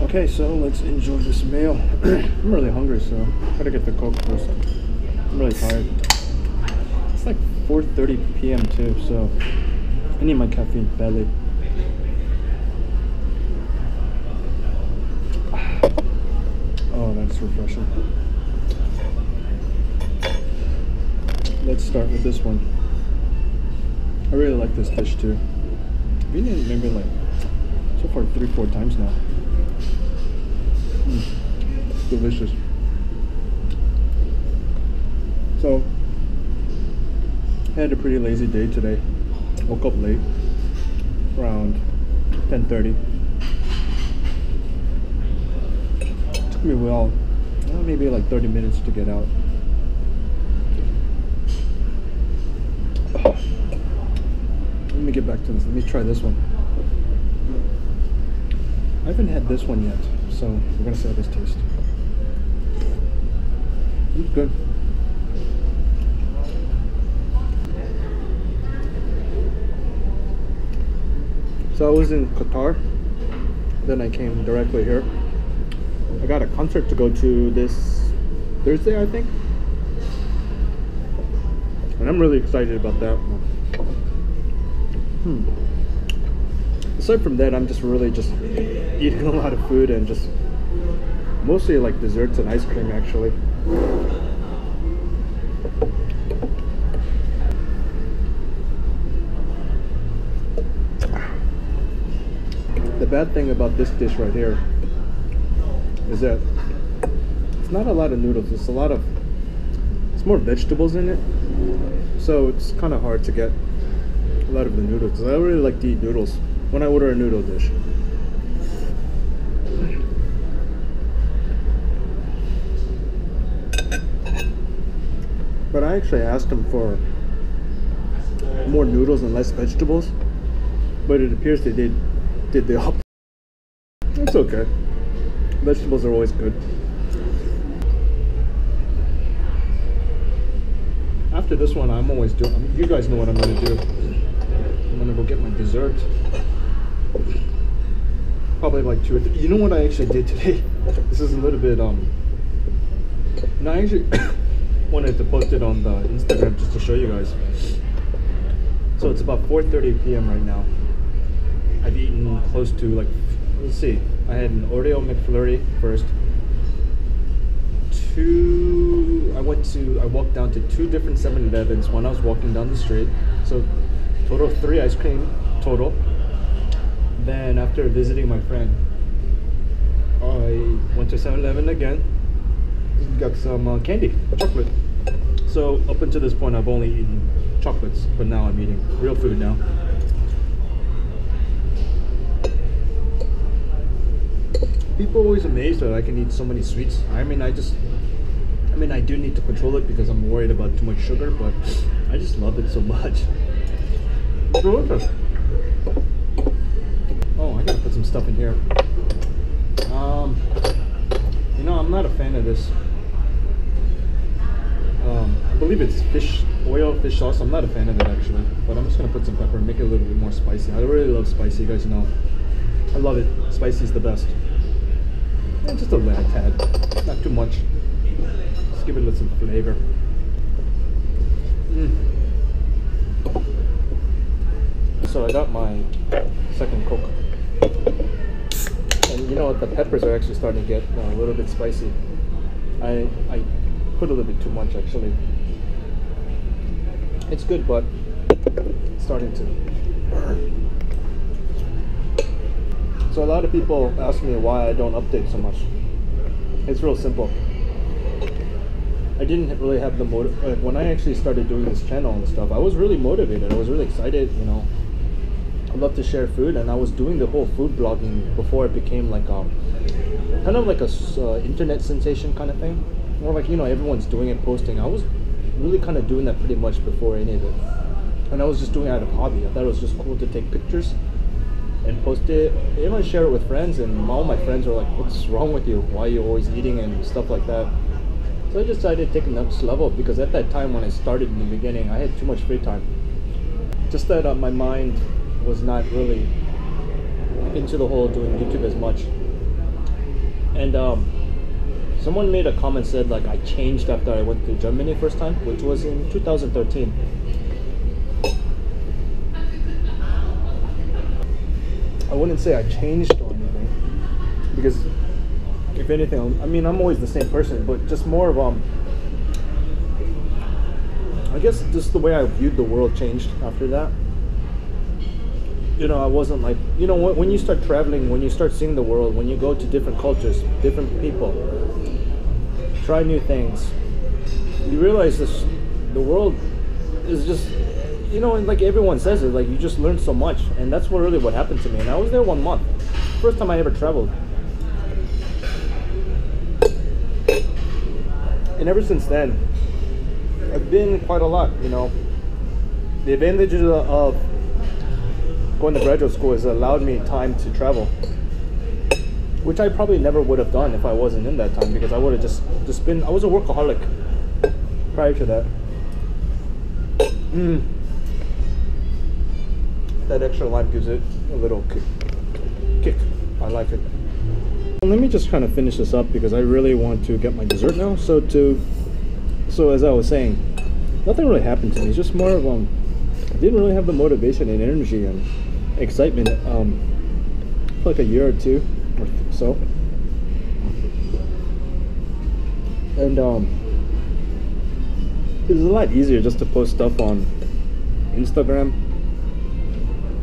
Okay, so let's enjoy this meal. I'm really hungry, so gotta get the Coke first. I'm really tired. It's like 4:30 p.m. too, so I need my caffeine badly. Oh, that's refreshing. Let's start with this one. I really like this dish too. I've been in maybe like so far 3-4 times now. Delicious. So I had a pretty lazy day today. Woke up late, around 10:30. Took me maybe like 30 minutes to get out. Let me get back to this. Let me try this one. I haven't had this one yet, so we're gonna see how this tastes. It's good. So I was in Qatar, then I came directly here. I got a concert to go to this Thursday, I think, and I'm really excited about that. Aside from that, I'm just really eating a lot of food and just mostly like desserts and ice cream actually. The bad thing about this dish right here is that it's not a lot of noodles. It's more vegetables in it, so it's kind of hard to get a lot of the noodles. I really like to eat noodles when I order a noodle dish. But I actually asked them for more noodles and less vegetables, but it appears they did the opposite. It's okay. Vegetables are always good. After this one, you guys know what I'm gonna do. I'm gonna go get my dessert. Probably like 2 or 3. You know what I actually did today? This is a little bit I actually wanted to post it on the Instagram just to show you guys. So it's about 4:30 p.m. right now. I've eaten close to like, let's see, I had an Oreo McFlurry first. I walked down to 2 different 7-Elevens when I was walking down the street. So total of 3 ice cream total. Then after visiting my friend, I went to 7-Eleven again, got some candy, chocolate. So up until this point I've only eaten chocolates, but now I'm eating real food now. People are always amazed that I can eat so many sweets. I do need to control it because I'm worried about too much sugar, but I just love it so much. It's delicious. Oh, I gotta put some stuff in here. I'm not a fan of this. I believe it's fish sauce. I'm not a fan of it actually, but I'm just gonna put some pepper and make it a little bit more spicy. I really love spicy, you guys know. I love it. Spicy is the best. And just a tad, not too much. Just give it some flavor. So I got my second Coke. And you know what, the peppers are actually starting to get a little bit spicy. I put a little bit too much actually. It's good, but it's starting to burn. So a lot of people ask me why I don't update so much. It's real simple. I didn't really have the motive. When I actually started doing this channel and stuff, I was really motivated. I was really excited, I love to share food, and I was doing the whole food blogging before it became like kind of like a internet sensation kind of thing. More like, everyone's doing it, posting. I was really kind of doing that pretty much before any of it. And I was just doing it out of hobby. I thought it was just cool to take pictures and post it, share it with friends, and all my friends were like, what's wrong with you? Why are you always eating and stuff like that? So I decided to take it next level, because at that time when I started in the beginning, I had too much free time. Just that my mind was not really into the whole doing YouTube as much. And someone made a comment, said like I changed after I went to Germany first time, which was in 2013. I wouldn't say I changed or anything, because if anything, I mean, I'm always the same person, but just more of I guess just the way I viewed the world changed after that. You know, I wasn't like, you know, when you start traveling, when you start seeing the world, when you go to different cultures, different people, try new things, you realize the world is just, you know, and like everyone says it, like you just learn so much, and that's what happened to me. And I was there 1 month, first time I ever traveled, and ever since then, I've been quite a lot. You know, the advantages of going to graduate school has allowed me time to travel, which I probably never would have done if I wasn't in that time, because I would have just been, I was a workaholic prior to that. That extra lime gives it a little kick. I like it. Let me just kind of finish this up because I really want to get my dessert now. So as I was saying, nothing really happened to me. It's just more of I didn't really have the motivation and energy and excitement for like a year or two or so. And it was a lot easier just to post stuff on Instagram.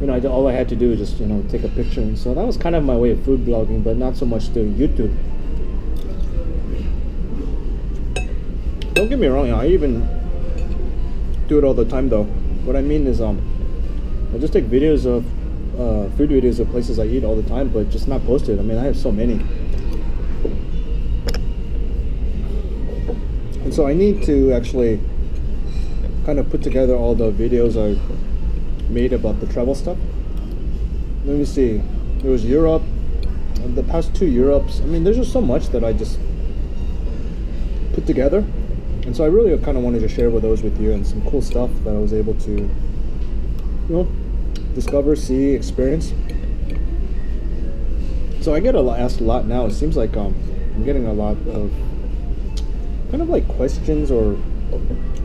You know, all I had to do was just, you know, take a picture, and so that was kind of my way of food blogging, but not so much doing YouTube. Don't get me wrong, I even do it all the time though. What I mean is I just take videos of food videos of places I eat all the time, but just not post it. I mean, I have so many, and so I need to actually kind of put together all the videos I made about the travel stuff. Let me see, there was Europe, the past 2 Europes. I mean, there's just so much that I just put together, and so I really kind of wanted to share with those with you, and some cool stuff that I was able to, you know, discover, see, experience. So I get asked a lot now. It seems like I'm getting a lot of kind of like questions, or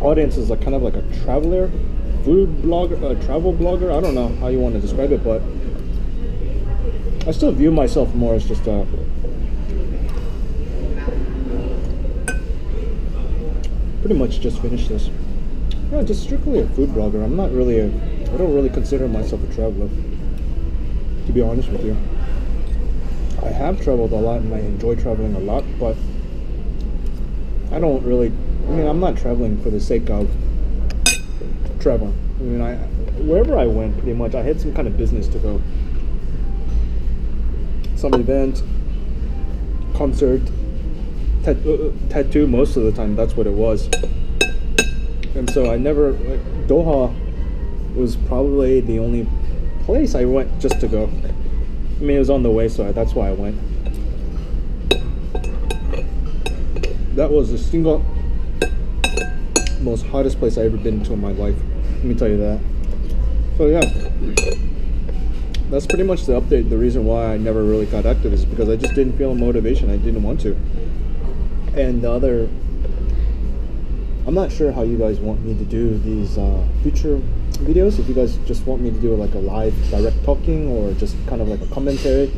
audiences like kind of like a traveler, food blogger, travel blogger. I don't know how you want to describe it, but I still view myself more as just a pretty much just finished this. Yeah, just strictly a food blogger. I'm not really I don't really consider myself a traveler, to be honest with you. I have traveled a lot and I enjoy traveling a lot, but I don't really, I mean, I'm not traveling for the sake of traveling. I mean, wherever I went, pretty much, I had some kind of business to go. Some event, concert, tattoo, most of the time, that's what it was. And so I never, like, Doha was probably the only place I went just to go. I mean, it was on the way, so that's why I went. That was the single most hottest place I ever been to in my life. Let me tell you that. So yeah, that's pretty much the update. The reason why I never really got active is because I just didn't feel motivation. I didn't want to. And the other, I'm not sure how you guys want me to do these future videos. If you guys just want me to do like a live direct talking, or just kind of like a commentary,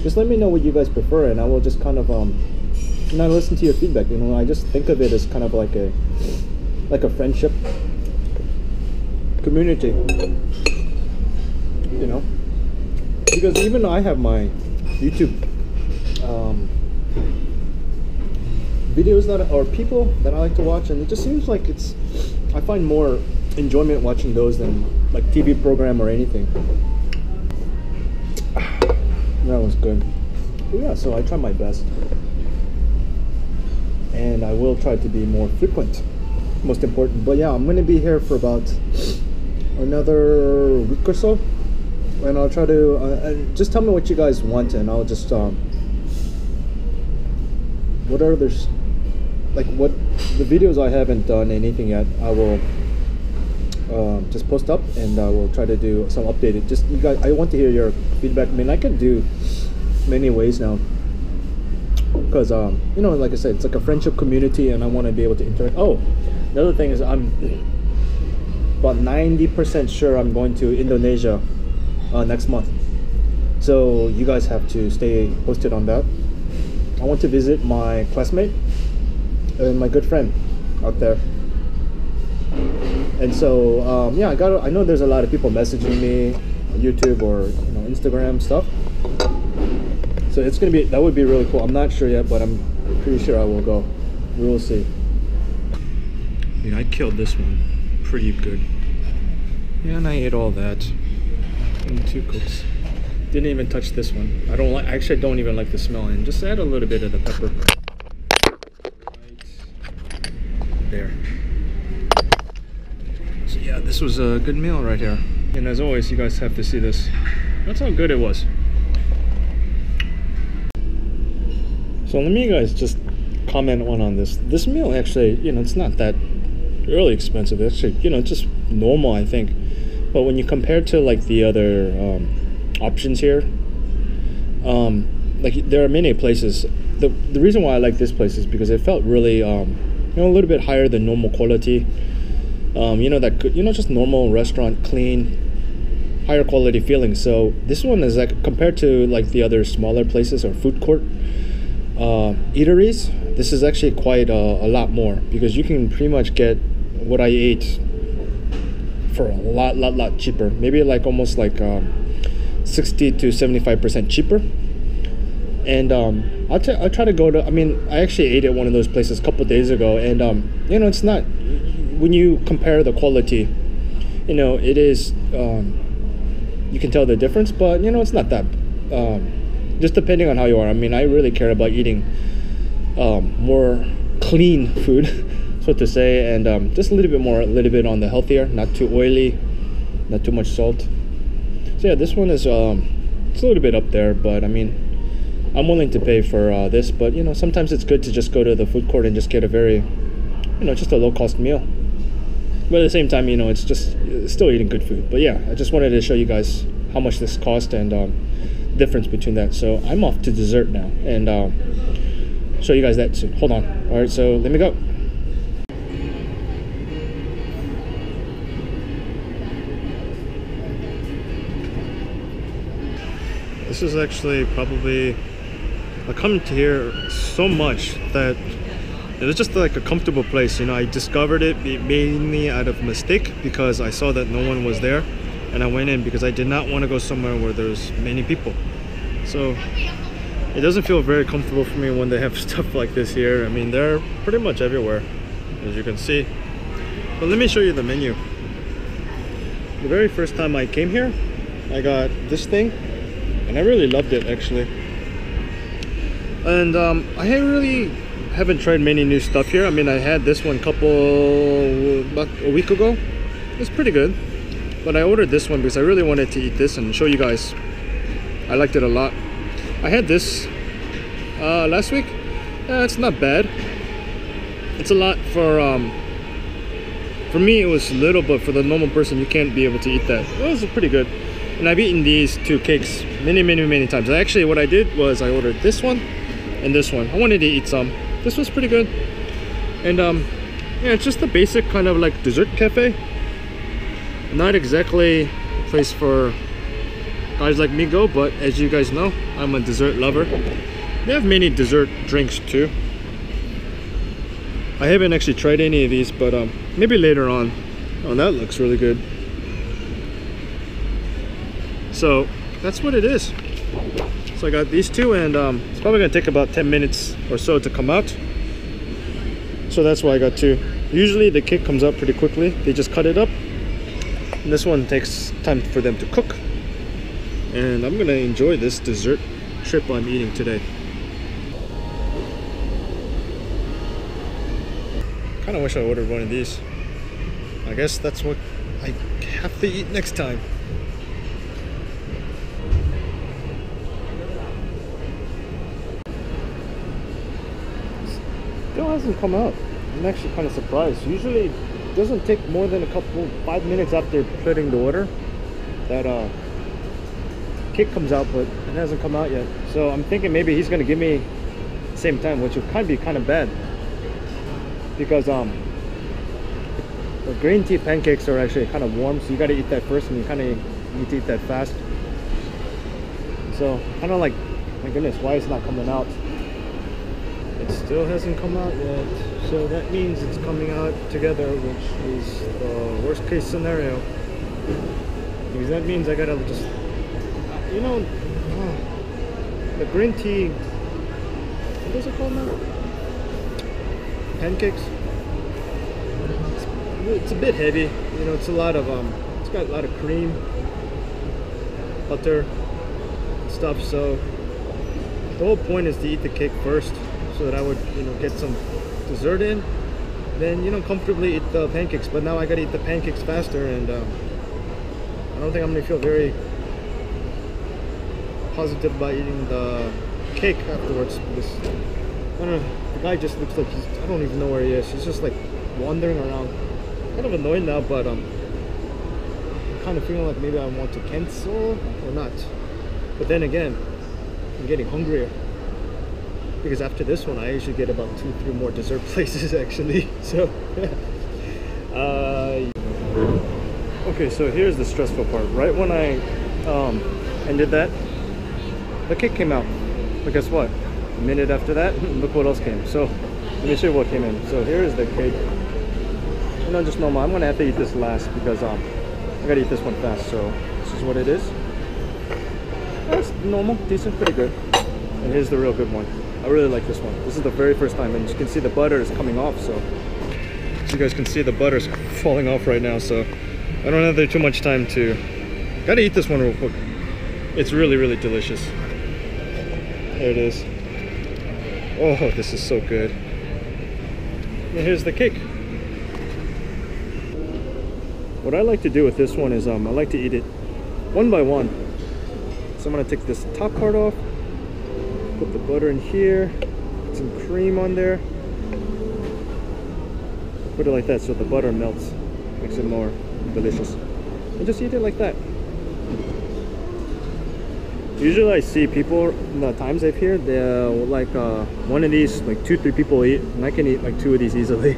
just let me know what you guys prefer, and I will just kind of and I listen to your feedback. You know, I just think of it as kind of like a friendship community, you know, because even I have my YouTube videos that are people that I like to watch, and it just seems like I find more enjoyment watching those than like TV program or anything. That was good. But yeah, so I try my best, and I will try to be more frequent, most important. But yeah, I'm going to be here for about another week or so, and I'll try to just tell me what you guys want, and I'll just what are there's like what the videos I haven't done anything yet, I will just post up, and I will try to do some updated. Just you guys, I want to hear your feedback. I mean, I can do many ways now. because you know, like I said, it's like a friendship community, and I want to be able to interact. Oh, the other thing is I'm about 90% sure I'm going to Indonesia next month, so you guys have to stay posted on that. I want to visit my classmate and my good friend out there. And so yeah, I know there's a lot of people messaging me on YouTube or, you know, Instagram stuff, so it's gonna be, that would be really cool. I'm not sure yet, but I'm pretty sure I will go. We will see. I mean, I killed this one pretty good. Yeah, and I ate all that and 2 cooks. Didn't even touch this one. I don't like, actually I don't even like the smell, and just add a little bit of the pepper right there. So yeah, this was a good meal right here. And as always, you guys have to see this. That's how good it was. So let me guys just comment on this. This meal actually, you know, it's not that really expensive. It's actually, you know, just normal, I think. But when you compare to like the other options here, like there are many places. The reason why I like this place is because it felt really, you know, a little bit higher than normal quality. You know, that, you know, just normal restaurant, clean, higher quality feeling. So this one is like, compared to like the other smaller places or food court eateries, this is actually quite a lot more, because you can pretty much get what I ate for a lot cheaper. Maybe like almost like 60 to 75% cheaper. And I'll try to go to, I mean, I actually ate at one of those places a couple days ago, and you know, it's not, when you compare the quality, you know, it is, you can tell the difference, but you know, it's not that, just depending on how you are. I mean, I really care about eating more clean food, so to say, and just a little bit on the healthier, not too oily, not too much salt. So yeah, this one is it's a little bit up there, but I mean, I'm willing to pay for this. But you know, sometimes it's good to just go to the food court and just get a very, you know, just a low cost meal. But at the same time, you know, it's just still eating good food. But yeah, I just wanted to show you guys how much this cost and difference between that. So I'm off to dessert now, and show you guys that soon. Hold on. All right, so let me go. This is actually probably, I come to here so much that it was just like a comfortable place. You know, I discovered it mainly out of mistake, because I saw that no one was there, and I went in because I did not want to go somewhere where there's many people. So it doesn't feel very comfortable for me when they have stuff like this here. I mean, they're pretty much everywhere, as you can see. But let me show you the menu. The very first time I came here, I got this thing, and I really loved it actually. And I really haven't tried many new stuff here. I mean, I had this one about a week ago. It's pretty good, but I ordered this one because I really wanted to eat this and show you guys. I liked it a lot. I had this last week. It's not bad. It's a lot for me it was little, but for the normal person, you can't be able to eat that. It was pretty good. And I've eaten these 2 cakes many times. Actually, what I did was I ordered this one and this one. I wanted to eat some. This was pretty good. And yeah, it's just a basic kind of like dessert cafe. Not exactly a place for guys like me go, but as you guys know, I'm a dessert lover. They have many dessert drinks too. I haven't actually tried any of these, but maybe later on. Oh, that looks really good. So that's what it is. So I got these 2, and it's probably gonna take about 10 minutes or so to come out. So that's why I got 2. Usually the cake comes out pretty quickly. They just cut it up. And this one takes time for them to cook. And I'm gonna enjoy this dessert trip I'm eating today. Kinda wish I ordered one of these. I guess that's what I have to eat next time. Still hasn't come out. I'm actually kind of surprised. Usually it doesn't take more than 5 minutes after putting the order that cake comes out, but it hasn't come out yet. So I'm thinking maybe he's gonna give me same time, which would be kind of bad because the green tea pancakes are actually kind of warm, so you got to eat that first, and you kind of need to eat that fast. So kind of like, my goodness, why is it not coming out? It still hasn't come out yet, so that means it's coming out together, which is the worst case scenario, because that means I gotta just, you know, the green tea, what is it called now? Pancakes. It's a bit heavy, you know. It's a lot of it's got a lot of cream, butter, and stuff. So the whole point is to eat the cake first, so that I would, you know, get some dessert in, then, you know, comfortably eat the pancakes. But now I gotta eat the pancakes faster, and I don't think I'm gonna feel very positive about eating the cake afterwards, because I don't know, the guy just looks like he's, I don't even know where he is. He's just like wandering around. Kind of annoyed now, but I'm kind of feeling like maybe I want to cancel or not. But then again, I'm getting hungrier, because after this one I usually get about 2-3 more dessert places actually. So okay, so here's the stressful part. Right when I ended that, the cake came out. But guess what? A minute after that, look what else came. So let me show you what came in. So here is the cake. You know, just normal. I'm gonna have to eat this last because I gotta eat this one fast. So this is what it is. That's normal, decent, pretty good. And here's the real good one. I really like this one. This is the very first time, and you can see the butter is coming off. So as you guys can see, the butter's falling off right now. So I don't have too much time to. Gotta eat this one real quick. It's really, really delicious. There it is. Oh, this is so good. And here's the cake. What I like to do with this one is I like to eat it one by one. So I'm gonna take this top part off, put the butter in here, put some cream on there, put it like that so the butter melts, makes it more delicious, and just eat it like that. Usually I see people, the times I've heard, they'll like one of these, like 2-3 people eat, and I can eat like 2 of these easily.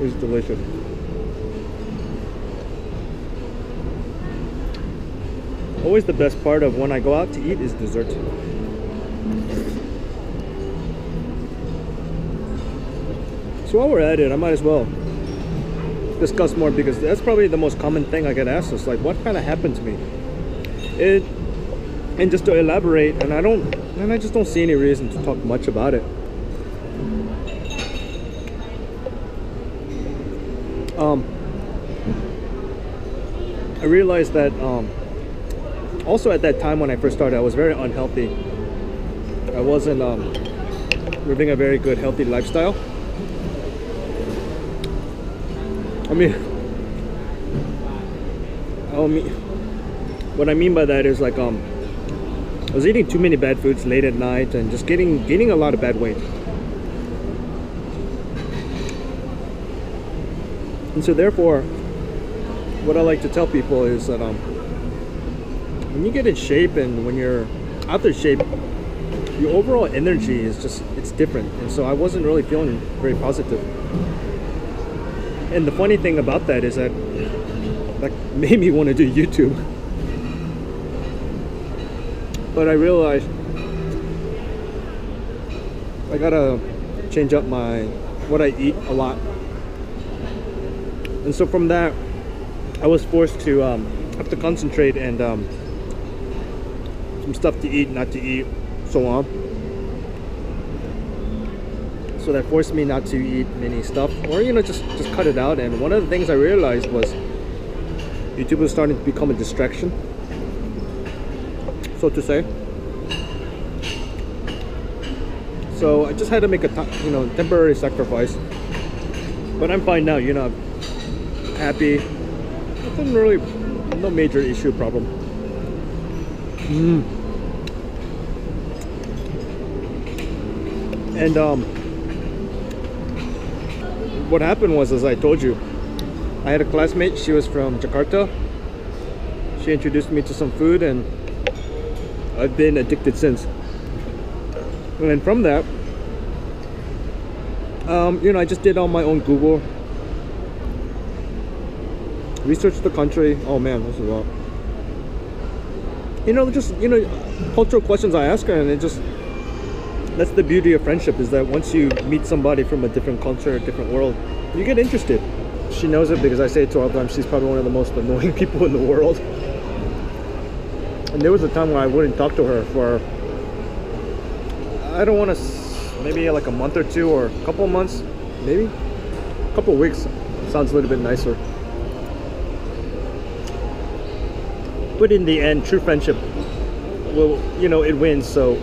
It's delicious. Always the best part of when I go out to eat is dessert. So while we're at it, I might as well discuss more, because that's probably the most common thing I get asked is like, what kind of happened to me? And just to elaborate, and I just don't see any reason to talk much about it. I realized that also at that time when I first started, I was very unhealthy. I wasn't living a very good healthy lifestyle. What I mean by that is like I was eating too many bad foods late at night and just gaining a lot of bad weight. And so therefore, what I like to tell people is that when you get in shape and when you're out of shape, your overall energy is just, it's different. And so I wasn't really feeling very positive. And the funny thing about that is that made me want to do YouTube. But I realized I gotta change up what I eat a lot. And so from that, I was forced to have to concentrate and some stuff to eat, not to eat, so on. So that forced me not to eat many stuff, or just cut it out. And one of the things I realized was YouTube was starting to become a distraction, so to say. So I just had to make a temporary sacrifice. But I'm fine now, I'm happy. Nothing really, no major issue problem. And what happened was, as I told you, I had a classmate. She was from Jakarta. She introduced me to some food, and I've been addicted since. And then from that, you know, I just did on my own Google, researched the country. Oh man, this is a lot. You know, just, you know, cultural questions I ask her, and it just, that's the beauty of friendship, is that once you meet somebody from a different culture, a different world, you get interested. She knows it because I say it to her all the time. She's probably one of the most annoying people in the world. And there was a time where I wouldn't talk to her for, I don't want to, maybe like a month or two, or a couple of months, maybe a couple of weeks. Sounds a little bit nicer. But in the end, true friendship will, you know, it wins. So,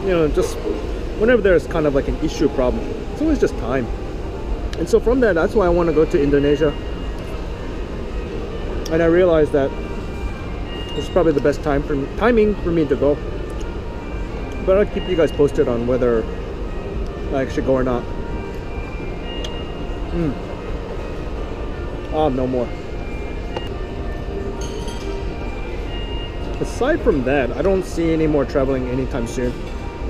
you know, just whenever there's kind of like an issue, problem, it's always just time. And so from that, that's why I want to go to Indonesia. And I realized that it's probably the best timing for me to go. But I'll keep you guys posted on whether I actually go or not. No more. Aside from that, I don't see any more traveling anytime soon.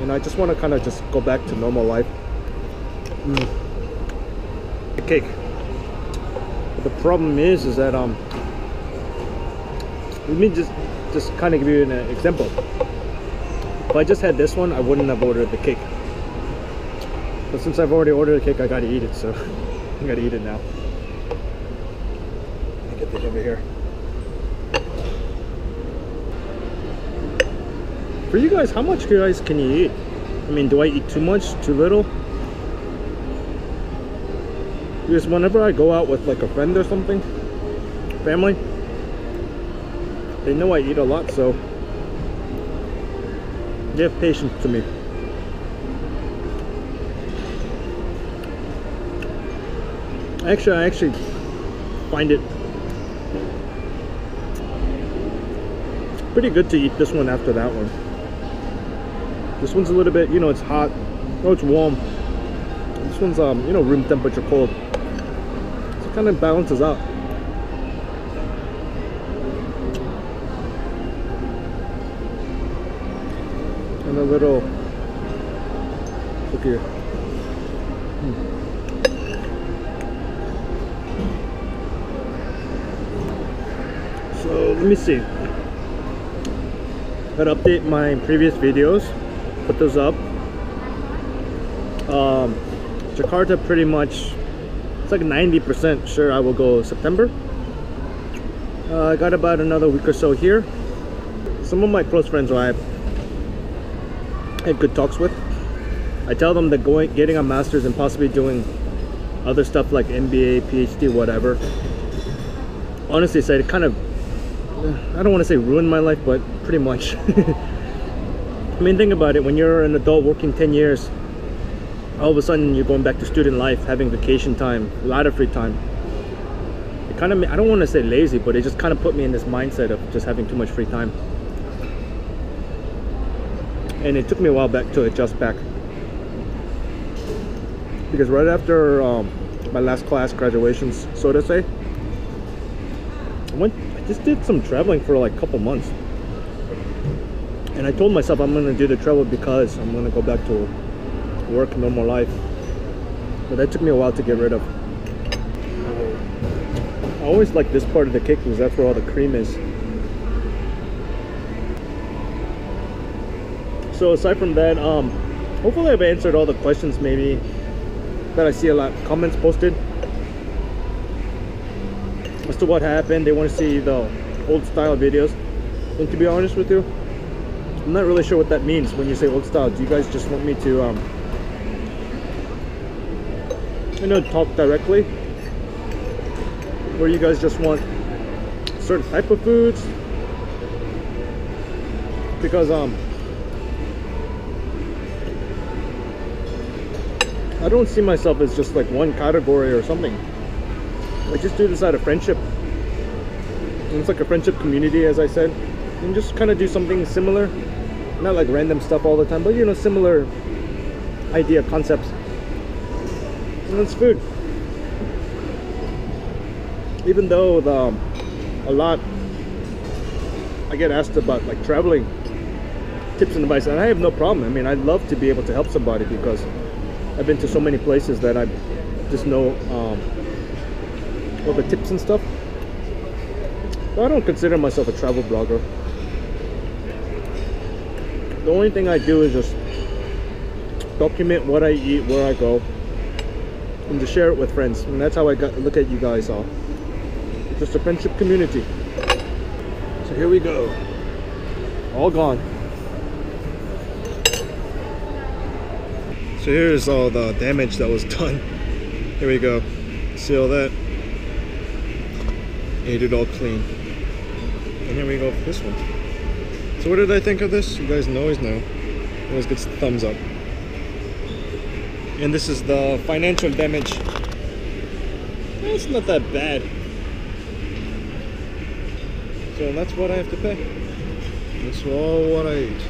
And I just want to kind of just go back to normal life. The cake. But the problem is that let me just kind of give you an example. If I just had this one, I wouldn't have ordered the cake. But since I've already ordered the cake, I gotta eat it, so I gotta eat it now. Let me get this over here. For you guys, how much guys can you eat? I mean, do I eat too much, too little? Because whenever I go out with like a friend or something, family, they know I eat a lot, so they have patience to me. I actually find it pretty good to eat this one after that one. This one's a little bit, you know, it's hot. Oh, it's warm. This one's, you know, room temperature cold. So it kind of balances out. And a little, look here. So let me see. Gotta update my previous videos, put those up. Jakarta, pretty much, it's like 90% sure I will go September. I got about another week or so here. Some of my close friends who I had good talks with, I tell them that getting a master's and possibly doing other stuff like MBA, PhD, whatever, honestly said, it kind of, I don't want to say ruined my life, but pretty much. I mean, think about it. When you're an adult working 10 years, all of a sudden you're going back to student life, having vacation time, a lot of free time. It kind of, I don't want to say lazy, but it just kind of put me in this mindset of just having too much free time. And it took me a while back to adjust back. Because right after my last class, graduations, so to say, I just did some traveling for like a couple months. And I told myself I'm going to do the travel because I'm going to go back to work, normal life. But that took me a while to get rid of. I always like this part of the cake because that's where all the cream is. So aside from that, hopefully I've answered all the questions maybe that I see a lot of comments posted as to what happened. They want to see the old style videos. And to be honest with you, I'm not really sure what that means when you say old style. Do you guys just want me to you know, talk directly? Or you guys just want certain type of foods? Because I don't see myself as just like one category or something. I just do this out of friendship. And it's like a friendship community, as I said. And just kind of do something similar. Not like random stuff all the time, but you know, similar idea, concepts. And it's food. Even though a lot I get asked about like traveling, tips and advice, and I have no problem. I mean, I'd love to be able to help somebody because I've been to so many places that I just know all the tips and stuff. But I don't consider myself a travel blogger. The only thing I do is just document what I eat, where I go, and just share it with friends. And that's how I look at you guys all. It's just a friendship community. So here we go. All gone. So here's all the damage that was done. Here we go. See all that? Ate it all clean. And here we go for this one. So what did I think of this? You guys always know. Always gets the thumbs up. And this is the financial damage. It's not that bad. So that's what I have to pay. That's all what I ate.